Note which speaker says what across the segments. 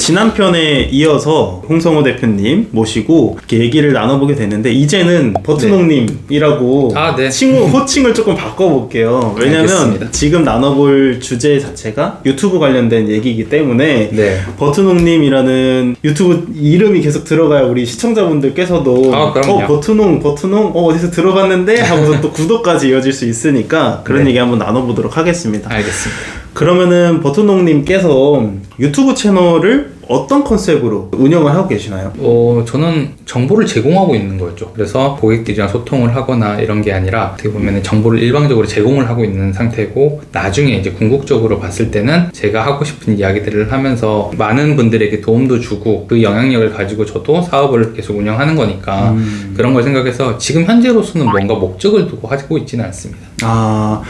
Speaker 1: 지난 편에 이어서 홍성호 대표님 모시고 이렇게 얘기를 나눠보게 됐는데 이제는 버트농님이라고
Speaker 2: 네.
Speaker 1: 호칭을 조금 바꿔볼게요. 왜냐면
Speaker 2: 알겠습니다.
Speaker 1: 지금 나눠볼 주제 자체가 유튜브 관련된 얘기이기 때문에
Speaker 2: 네.
Speaker 1: 버트농님이라는 유튜브 이름이 계속 들어가야 우리 시청자분들께서도
Speaker 2: 그럼요.
Speaker 1: 버트농 어디서 들어봤는데 하고서 또 구독까지 이어질 수 있으니까 그런
Speaker 2: 네.
Speaker 1: 얘기 한번 나눠보도록 하겠습니다.
Speaker 2: 알겠습니다.
Speaker 1: 그러면은 버트농님께서 유튜브 채널을 어떤 컨셉으로 운영을 하고 계시나요?
Speaker 2: 저는 정보를 제공하고 있는 거죠. 그래서 고객들이랑 소통을 하거나 이런 게 아니라 어떻게 보면 정보를 일방적으로 제공을 하고 있는 상태고, 나중에 이제 궁극적으로 봤을 때는 제가 하고 싶은 이야기들을 하면서 많은 분들에게 도움도 주고 그 영향력을 가지고 저도 사업을 계속 운영하는 거니까 그런 걸 생각해서 지금 현재로서는 뭔가 목적을 두고 하고 있지는 않습니다.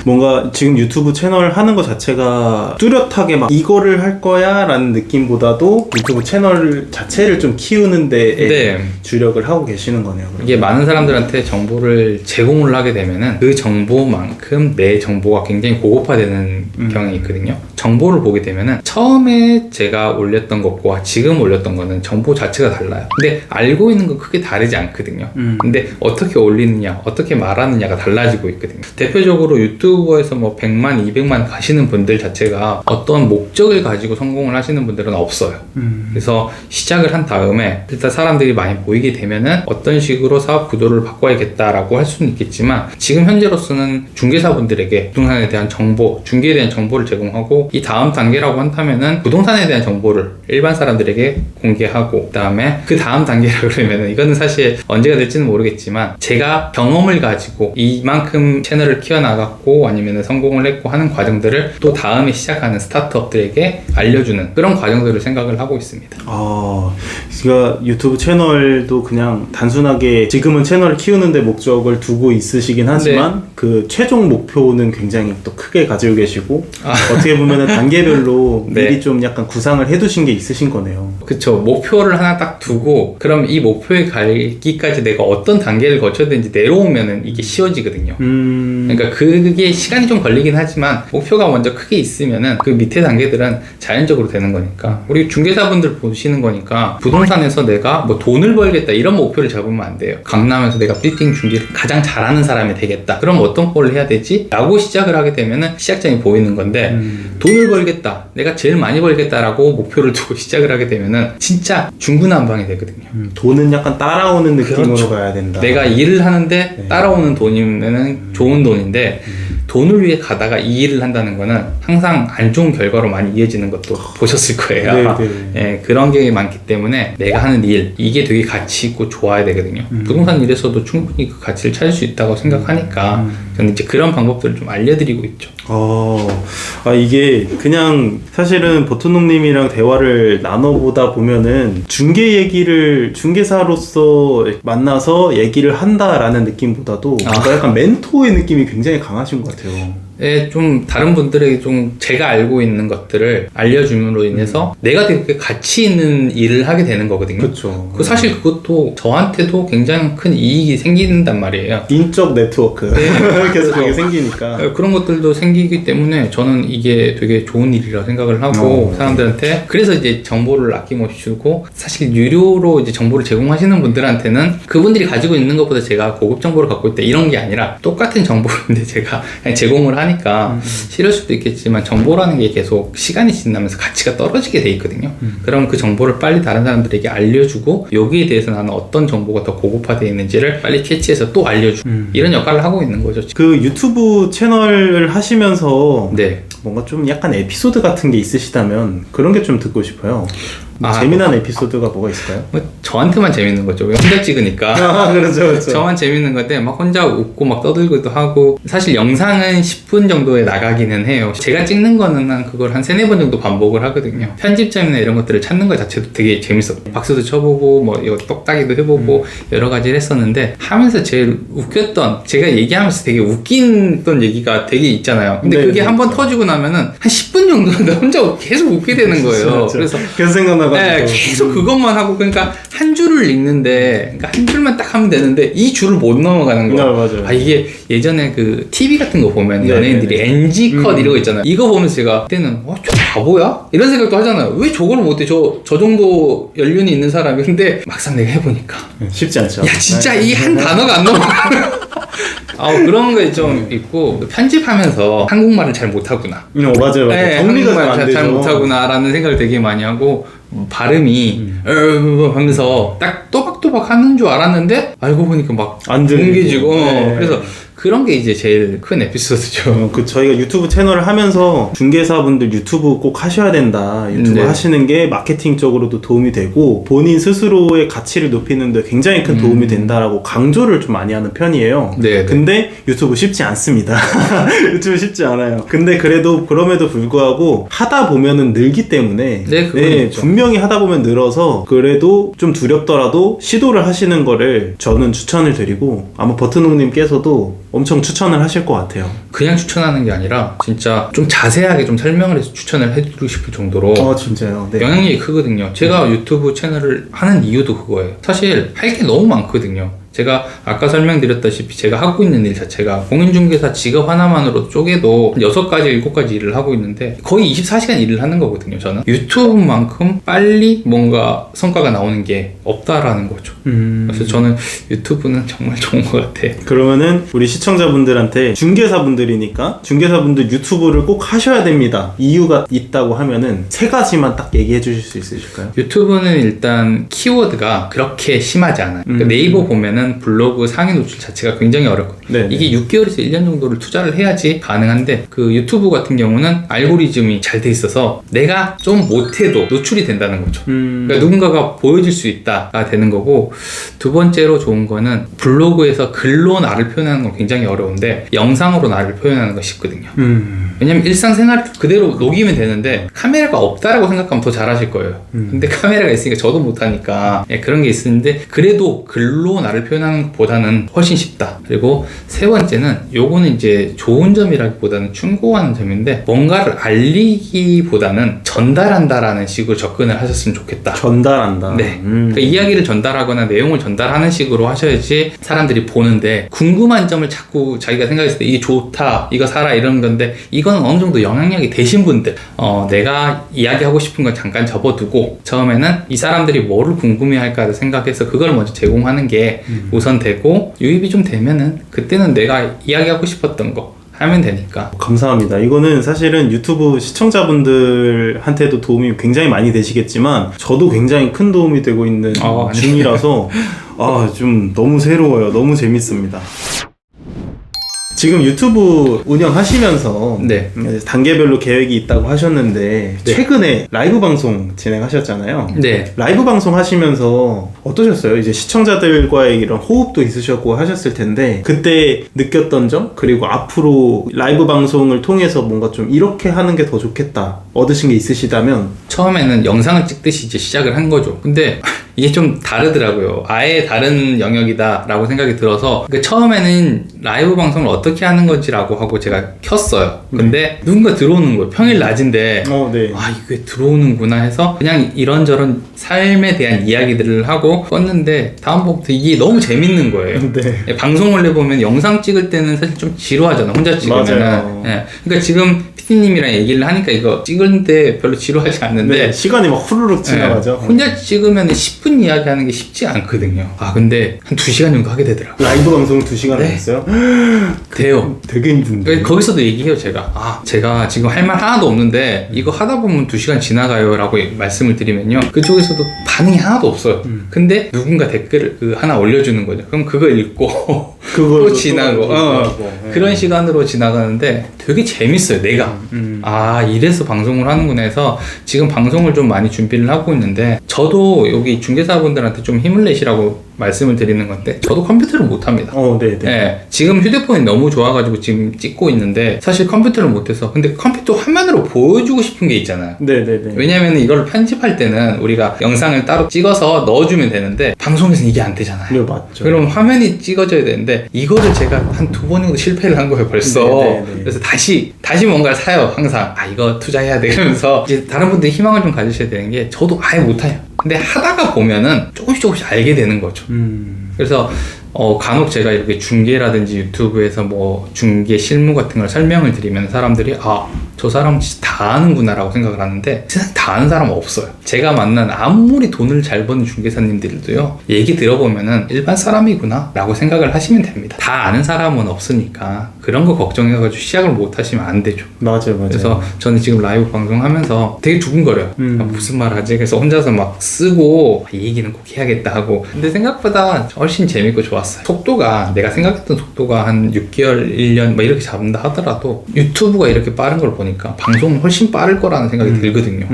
Speaker 1: 뭔가 지금 유튜브 채널 하는 것 자체가 뚜렷하게 막 이거를 할 거야 라는 느낌보다도 유튜브 채널 자체를 좀 키우는 데에 주력을 하고 계시는 거네요. 그러면.
Speaker 2: 이게 많은 사람들한테 정보를 제공을 하게 되면은 그 정보만큼 내 정보가 굉장히 고급화되는 경향이 있거든요. 정보를 보게 되면은 처음에 제가 올렸던 것과 지금 올렸던 거는 정보 자체가 달라요. 근데 알고 있는 건 크게 다르지 않거든요. 근데 어떻게 올리느냐, 어떻게 말하느냐가 달라지고 있거든요. 대표적으로 유튜버에서 뭐 100만, 200만 가시는 분들 자체가 어떤 목적을 가지고 성공을 하시는 분들은 없어요. 그래서 시작을 한 다음에 일단 사람들이 많이 보이게 되면은 어떤 식으로 사업 구도를 바꿔야겠다라고 할 수는 있겠지만, 지금 현재로서는 중개사분들에게 부동산에 대한 정보, 중개에 대한 정보를 제공하고, 이 다음 단계라고 한다면은 부동산에 대한 정보를 일반 사람들에게 공개하고, 그 다음에 그 다음 단계라 그러면은 이거는 사실 언제가 될지는 모르겠지만 제가 경험을 가지고 이만큼 채널을 키워나갔고 아니면 성공을 했고 하는 과정들을 또 다음에 시작하는 스타트업들에게 알려주는 그런 과정들을 생각을 하고 있습니다.
Speaker 1: 그러니까 유튜브 채널도 그냥 단순하게 지금은 채널을 키우는 데 목적을 두고 있으시긴 하지만 그 최종 목표는 굉장히 또 크게 가지고 계시고 어떻게 보면 단계별로 미리 좀 약간 구상을 해두신 게 있으신 거네요.
Speaker 2: 그쵸. 목표를 하나 딱 두고 그럼 이 목표에 가기까지 내가 어떤 단계를 거쳐야 되는지 내려오면은 이게 쉬워지거든요. 그러니까 그게 시간이 좀 걸리긴 하지만 목표가 먼저 크게 있으면은 그 밑에 단계들은 자연적으로 되는 거니까. 우리 중개사분들 보시는 거니까 부동산에서 내가 뭐 돈을 벌겠다 이런 목표를 잡으면 안 돼요. 강남에서 내가 빌딩 중개를 가장 잘하는 사람이 되겠다. 그럼 어떤 꼴을 해야 되지? 라고 시작을 하게 되면은 시작점이 보이는 건데 돈을 벌겠다. 내가 제일 많이 벌겠다라고 목표를 두고 시작을 하게 되면은 진짜 중구난방이 되거든요.
Speaker 1: 돈은 약간 따라오는 느낌으로
Speaker 2: 그렇죠.
Speaker 1: 가야 된다.
Speaker 2: 내가 일을 하는데 따라오는 돈이면은 좋은 돈인데 돈을 위해 가다가 이 일을 한다는 거는 항상 안 좋은 결과로 많이 이어지는 것도 보셨을 거예요. 그런 게 많기 때문에 내가 하는 일, 이게 되게 가치 있고 좋아야 되거든요. 부동산 일에서도 충분히 그 가치를 찾을 수 있다고 생각하니까 저는 이제 그런 방법들을 좀 알려드리고 있죠.
Speaker 1: 이게 그냥 사실은 버트농님이랑 대화를 나눠보다 보면은 중개사로서 만나서 얘기를 한다라는 느낌보다도 뭔가 약간 멘토의 느낌이 굉장히 강하신 것 같아요.
Speaker 2: 좀 다른 분들에게 좀 제가 알고 있는 것들을 알려줌으로 인해서 내가 되게 가치 있는 일을 하게 되는 거거든요.
Speaker 1: 그렇죠.
Speaker 2: 사실 그것도 저한테도 굉장히 큰 이익이 생긴단 말이에요.
Speaker 1: 인적 네트워크 계속 그게 생기니까
Speaker 2: 그런 것들도 생기기 때문에 저는 이게 되게 좋은 일이라고 생각을 하고 사람들한테, 그래서 이제 정보를 아낌없이 주고, 사실 유료로 이제 정보를 제공하시는 분들한테는 그분들이 가지고 있는 것보다 제가 고급 정보를 갖고 있다 이런 게 아니라 똑같은 정보인데 제가 그냥 제공을 하니까 싫을 수도 있겠지만 정보라는 게 계속 시간이 지나면서 가치가 떨어지게 돼 있거든요. 그럼 그 정보를 빨리 다른 사람들에게 알려주고 여기에 대해서 나는 어떤 정보가 더 고급화되어 있는지를 빨리 캐치해서 또 알려주고 이런 역할을 하고 있는 거죠.
Speaker 1: 그 유튜브 채널을 하시면서 뭔가 좀 약간 에피소드 같은 게 있으시다면 그런 게 좀 듣고 싶어요. 재미난 에피소드가 뭐가 있을까요?
Speaker 2: 저한테만 재밌는 거죠. 혼자 찍으니까.
Speaker 1: 그렇죠.
Speaker 2: 저만 재밌는 건데 막 혼자 웃고 막 떠들기도 하고, 사실 영상은 10분 정도에 나가기는 해요. 제가 찍는 거는 그걸 한 3-4번 정도 반복을 하거든요. 편집점이나 이런 것들을 찾는 것 자체도 되게 재밌었고, 박수도 쳐보고 뭐 이거 똑딱이도 해보고 여러 가지를 했었는데, 하면서 제일 웃겼던, 제가 얘기하면서 되게 웃긴던 얘기가 되게 있잖아요. 근데 그게 한번 터지고 나면은 한 10분 정도는 혼자 계속 웃게 되는 거예요. 그래서
Speaker 1: 생각나가지고
Speaker 2: 계속 그것만 하고, 그러니까 한 줄을 읽는데, 그러니까 한 줄만 딱 하면 되는데 이 줄을 못 넘어가는 거예요.
Speaker 1: 맞아요.
Speaker 2: 이게 예전에 그 TV 같은 거 보면 연예인들이 NG 컷 이러고 있잖아요. 이거 보면서 제가 그때는 저 바보야? 이런 생각도 하잖아요. 왜 저걸 못해? 저 정도 연륜이 있는 사람이. 근데 막상 내가 해보니까
Speaker 1: 쉽지 않죠.
Speaker 2: 야 진짜 이 한 단어가 안 넘어가. 그런 게 좀 있고, 편집하면서 한국말을 잘 못하구나.
Speaker 1: 맞아요.
Speaker 2: 네,
Speaker 1: 정리가
Speaker 2: 한국말
Speaker 1: 잘
Speaker 2: 잘 못하구나라는 생각을 되게 많이 하고, 발음이 하면서 딱 또박또박 하는 줄 알았는데 알고 보니까 막
Speaker 1: 안 들리고.
Speaker 2: 뭉개지고.
Speaker 1: 네.
Speaker 2: 그래서 그런 게 이제 제일 큰 에피소드죠.
Speaker 1: 저희가 유튜브 채널을 하면서 중개사분들 유튜브 꼭 하셔야 된다. 유튜브
Speaker 2: 네.
Speaker 1: 하시는 게 마케팅적으로도 도움이 되고 본인 스스로의 가치를 높이는 데 굉장히 큰 도움이 된다라고 강조를 좀 많이 하는 편이에요.
Speaker 2: 네.
Speaker 1: 근데 유튜브 쉽지 않습니다. 유튜브 쉽지 않아요. 근데 그래도 그럼에도 불구하고 하다 보면은 늘기 때문에
Speaker 2: 네, 그건 있죠.
Speaker 1: 분명히 하다 보면 늘어서 그래도 좀 두렵더라도 시도를 하시는 거를 저는 추천을 드리고 아마 버튼홍님께서도 엄청 추천을 하실 것 같아요.
Speaker 2: 그냥 추천하는 게 아니라 진짜 좀 자세하게 좀 설명을 해서 추천을 해드리고 싶을 정도로
Speaker 1: 진짜요? 네.
Speaker 2: 영향력이 크거든요. 제가 유튜브 채널을 하는 이유도 그거예요. 사실 할 게 너무 많거든요. 제가 아까 설명드렸다시피 제가 하고 있는 일 자체가 공인중개사 직업 하나만으로 쪼개도 6가지, 7가지 일을 하고 있는데 거의 24시간 일을 하는 거거든요, 저는. 유튜브만큼 빨리 뭔가 성과가 나오는 게 없다라는 거죠. 그래서 저는 유튜브는 정말 좋은 것 같아.
Speaker 1: 그러면은 우리 시청자분들한테 중개사분들이니까 중개사분들 유튜브를 꼭 하셔야 됩니다. 이유가 있다고 하면은 3가지만 딱 얘기해 주실 수 있으실까요?
Speaker 2: 유튜브는 일단 키워드가 그렇게 심하지 않아요. 그러니까 네이버 보면은 블로그 상위 노출 자체가 굉장히 어렵거든요.
Speaker 1: 네네.
Speaker 2: 이게 6개월에서 1년 정도를 투자를 해야지 가능한데 그 유튜브 같은 경우는 알고리즘이 잘 돼 있어서 내가 좀 못해도 노출이 된다는 거죠. 그러니까 누군가가 보여줄 수 있다가 되는 거고, 두 번째로 좋은 거는 블로그에서 글로 나를 표현하는 건 굉장히 어려운데 영상으로 나를 표현하는 건 쉽거든요. 왜냐면 일상생활 그대로 녹이면 되는데 카메라가 없다라고 생각하면 더 잘하실 거예요. 근데 카메라가 있으니까 저도 못하니까 그런 게 있는데 그래도 글로 나를 표현하는 것보다는 훨씬 쉽다. 그리고 세 번째는 요거는 이제 좋은 점이라기보다는 충고하는 점인데 뭔가를 알리기보다는 전달한다라는 식으로 접근을 하셨으면 좋겠다.
Speaker 1: 전달한다.
Speaker 2: 네. 그러니까 이야기를 전달하거나 내용을 전달하는 식으로 하셔야지 사람들이 보는데 궁금한 점을 자꾸 자기가 생각했을 때 이게 좋다, 이거 사라 이런 건데 이거는 어느 정도 영향력이 되신 분들, 내가 이야기하고 싶은 건 잠깐 접어두고 처음에는 이 사람들이 뭐를 궁금해할까 생각해서 그걸 먼저 제공하는 게 우선 되고 유입이 좀 되면은 그때는 내가 이야기하고 싶었던 거 하면 되니까.
Speaker 1: 감사합니다. 이거는 사실은 유튜브 시청자분들한테도 도움이 굉장히 많이 되시겠지만 저도 굉장히 큰 도움이 되고 있는 중이라서 좀 너무 새로워요. 너무 재밌습니다. 지금 유튜브 운영하시면서
Speaker 2: 네.
Speaker 1: 단계별로 계획이 있다고 하셨는데
Speaker 2: 네.
Speaker 1: 최근에 라이브 방송 진행하셨잖아요.
Speaker 2: 네.
Speaker 1: 라이브 방송 하시면서 어떠셨어요? 이제 시청자들과의 이런 호흡도 있으셨고 하셨을 텐데 그때 느꼈던 점, 그리고 앞으로 라이브 방송을 통해서 뭔가 좀 이렇게 하는 게 더 좋겠다 얻으신 게 있으시다면.
Speaker 2: 처음에는 영상을 찍듯이 이제 시작을 한 거죠. 근데 이게 좀 다르더라고요. 아예 다른 영역이다 라고 생각이 들어서 그러니까 처음에는 라이브 방송을 어떻게 하는 건지라고 하고 제가 켰어요. 근데 누군가 들어오는 거예요. 평일 낮인데
Speaker 1: 네.
Speaker 2: 이게 들어오는구나 해서 그냥 이런저런 삶에 대한 이야기들을 하고 껐는데 다음부터 이게 너무 재밌는 거예요.
Speaker 1: 네.
Speaker 2: 방송을 해보면 영상 찍을 때는 사실 좀 지루하잖아, 혼자 찍으면은.
Speaker 1: 맞아요.
Speaker 2: 그러니까 지금 PD님이랑 얘기를 하니까 이거 찍는데 별로 지루하지 않는데
Speaker 1: 시간이 막 후루룩 지나가죠.
Speaker 2: 혼자 찍으면 10분 이야기하는 게 쉽지 않거든요. 근데 한 2시간 정도 하게 되더라고요.
Speaker 1: 라이브 방송을 2시간 했어요?
Speaker 2: 돼요.
Speaker 1: 되게 힘든데.
Speaker 2: 그러니까 거기서도 얘기해요, 제가. 제가 지금 할 말 하나도 없는데 이거 하다 보면 2시간 지나가요 라고 말씀을 드리면요, 그쪽에서도 반응이 하나도 없어요. 근데 누군가 댓글을 하나 올려주는 거죠. 그럼 그거 읽고 또 지나고 그런 시간으로 지나가는데 되게 재밌어요, 내가. 이래서 방송을 하는구나 해서 지금 방송을 좀 많이 준비를 하고 있는데, 저도 여기 중개사분들한테 좀 힘을 내시라고 말씀을 드리는 건데 저도 컴퓨터를 못합니다.
Speaker 1: 네네.
Speaker 2: 지금 휴대폰이 너무 좋아가지고 지금 찍고 있는데 사실 컴퓨터를 못해서, 근데 컴퓨터 화면으로 보여주고 싶은 게 있잖아요.
Speaker 1: 네네네.
Speaker 2: 왜냐면 이걸 편집할 때는 우리가 영상을 따로 찍어서 넣어주면 되는데 방송에서는 이게 안 되잖아요.
Speaker 1: 네, 맞죠.
Speaker 2: 그럼 화면이 찍어져야 되는데 이거를 제가 한 2번 정도 실패를 한 거예요, 벌써.
Speaker 1: 네네네.
Speaker 2: 그래서 다시 뭔가를 사요, 항상. 이거 투자해야 돼 이러면서 이제 다른 분들이 희망을 좀 가지셔야 되는 게, 저도 아예 못해요. 근데 하다가 보면은 조금씩 알게 되는 거죠. 그래서 간혹 제가 이렇게 중계라든지 유튜브에서 뭐 중계 실무 같은 걸 설명을 드리면 사람들이 저 사람 진짜 다 아는구나 라고 생각을 하는데 세상에 다 아는 사람은 없어요. 제가 만난 아무리 돈을 잘 버는 중개사님들도요, 얘기 들어보면은 일반 사람이구나 라고 생각을 하시면 됩니다. 다 아는 사람은 없으니까 그런 거 걱정해가지고 시작을 못 하시면 안 되죠.
Speaker 1: 맞아요.
Speaker 2: 그래서 저는 지금 라이브 방송하면서 되게 두근거려요. 무슨 말 하지? 그래서 혼자서 막 쓰고 이 얘기는 꼭 해야겠다 하고, 근데 생각보다 훨씬 재밌고 좋았어요. 속도가 내가 생각했던 속도가 한 6개월, 1년 막 이렇게 잡는다 하더라도 유튜브가 이렇게 빠른 걸 보니까 방송은 훨씬 빠를 거라는 생각이 들거든요.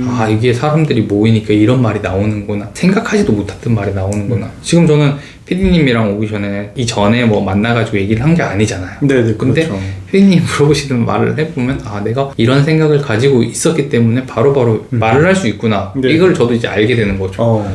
Speaker 2: 아, 이게 사람들이 모이니까 이런 말이 나오는구나, 생각하지도 못했던 말이 나오는구나. 지금 저는 피디님이랑 오기 전에 이전에 뭐 만나가지고 얘기를 한 게 아니잖아요.
Speaker 1: 네네.
Speaker 2: 근데
Speaker 1: 그렇죠.
Speaker 2: 피디님 물어보시는 말을 해보면, 아, 내가 이런 생각을 가지고 있었기 때문에 바로바로 말을 할 수 있구나.
Speaker 1: 네.
Speaker 2: 이걸 저도 이제 알게 되는 거죠.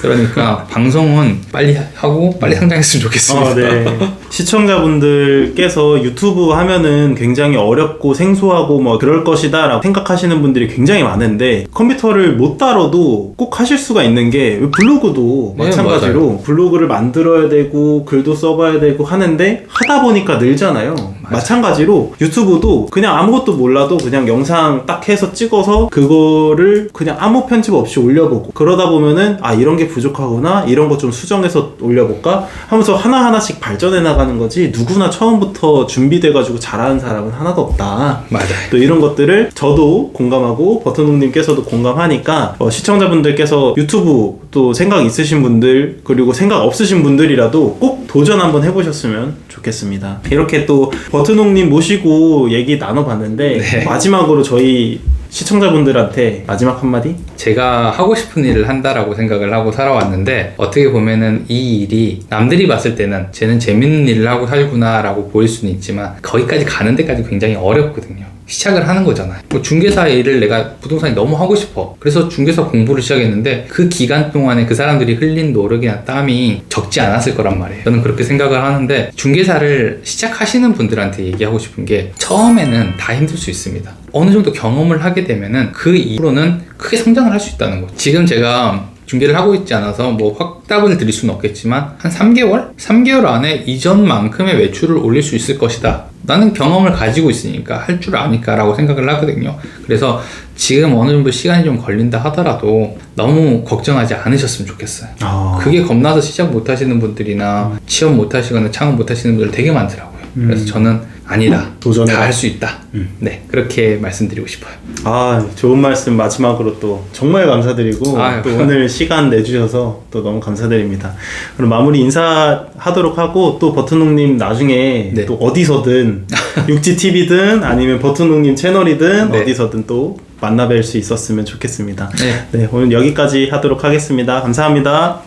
Speaker 2: 그러니까 방송은 빨리 하고 빨리 상장했으면 좋겠습니다.
Speaker 1: 네. 시청자분들께서 유튜브 하면은 굉장히 어렵고 생소하고 뭐 그럴 것이다 라고 생각하시는 분들이 굉장히 많은데, 컴퓨터를 못 다뤄도 꼭 하실 수가 있는 게 블로그도
Speaker 2: 네,
Speaker 1: 마찬가지로
Speaker 2: 맞아요.
Speaker 1: 블로그를 만들어야 되고 글도 써봐야 되고 하는데 하다 보니까 늘잖아요. 마찬가지로 유튜브도 그냥 아무것도 몰라도 그냥 영상 딱 해서 찍어서 그거를 그냥 아무 편집 없이 올려보고, 그러다 보면은 아, 이런 게 부족하구나, 이런 거 좀 수정해서 올려볼까 하면서 하나하나씩 발전해 나가는 거지, 누구나 처음부터 준비돼가지고 잘하는 사람은 하나도 없다.
Speaker 2: 맞아요.
Speaker 1: 또 이런 것들을 저도 공감하고 버튼홍님께서도 공감하니까, 시청자분들께서 유튜브 또 생각 있으신 분들, 그리고 생각 없으신 분들이라도 꼭 도전 한번 해보셨으면 좋겠습니다. 이렇게 또 버튼홍님 모시고 얘기 나눠봤는데,
Speaker 2: 네.
Speaker 1: 마지막으로 저희 시청자분들한테 마지막 한마디?
Speaker 2: 제가 하고 싶은 일을 한다라고 생각을 하고 살아왔는데, 어떻게 보면은 이 일이 남들이 봤을 때는 쟤는 재밌는 일을 하고 살구나 라고 보일 수는 있지만, 거기까지 가는 데까지 굉장히 어렵거든요. 시작을 하는 거잖아요. 뭐 중개사 일을 내가 부동산이 너무 하고 싶어, 그래서 중개사 공부를 시작했는데 그 기간 동안에 그 사람들이 흘린 노력이나 땀이 적지 않았을 거란 말이에요. 저는 그렇게 생각을 하는데, 중개사를 시작하시는 분들한테 얘기하고 싶은 게, 처음에는 다 힘들 수 있습니다. 어느 정도 경험을 하게 되면은 그 이후로는 크게 성장을 할 수 있다는 거죠. 지금 제가 중개를 하고 있지 않아서 뭐 확답을 드릴 수는 없겠지만, 한 3개월? 3개월 안에 이전만큼의 매출을 올릴 수 있을 것이다. 나는 경험을 가지고 있으니까, 할 줄 아니까 라고 생각을 하거든요. 그래서 지금 어느 정도 시간이 좀 걸린다 하더라도 너무 걱정하지 않으셨으면 좋겠어요. 그게 겁나서 시작 못 하시는 분들이나 취업 못 하시거나 창업 못 하시는 분들 되게 많더라고요. 그래서 저는 아니다, 다 할 수 있다. 네, 그렇게 말씀드리고 싶어요.
Speaker 1: 아, 좋은 말씀 마지막으로 또 정말 감사드리고,
Speaker 2: 아유.
Speaker 1: 또 오늘 시간 내주셔서 또 너무 감사드립니다. 그럼 마무리 인사하도록 하고, 또 버튼홍님 나중에
Speaker 2: 네.
Speaker 1: 또 어디서든 육지TV든 아니면 버튼홍님 채널이든
Speaker 2: 네.
Speaker 1: 어디서든 또 만나뵐 수 있었으면 좋겠습니다.
Speaker 2: 네.
Speaker 1: 네, 오늘 여기까지 하도록 하겠습니다. 감사합니다.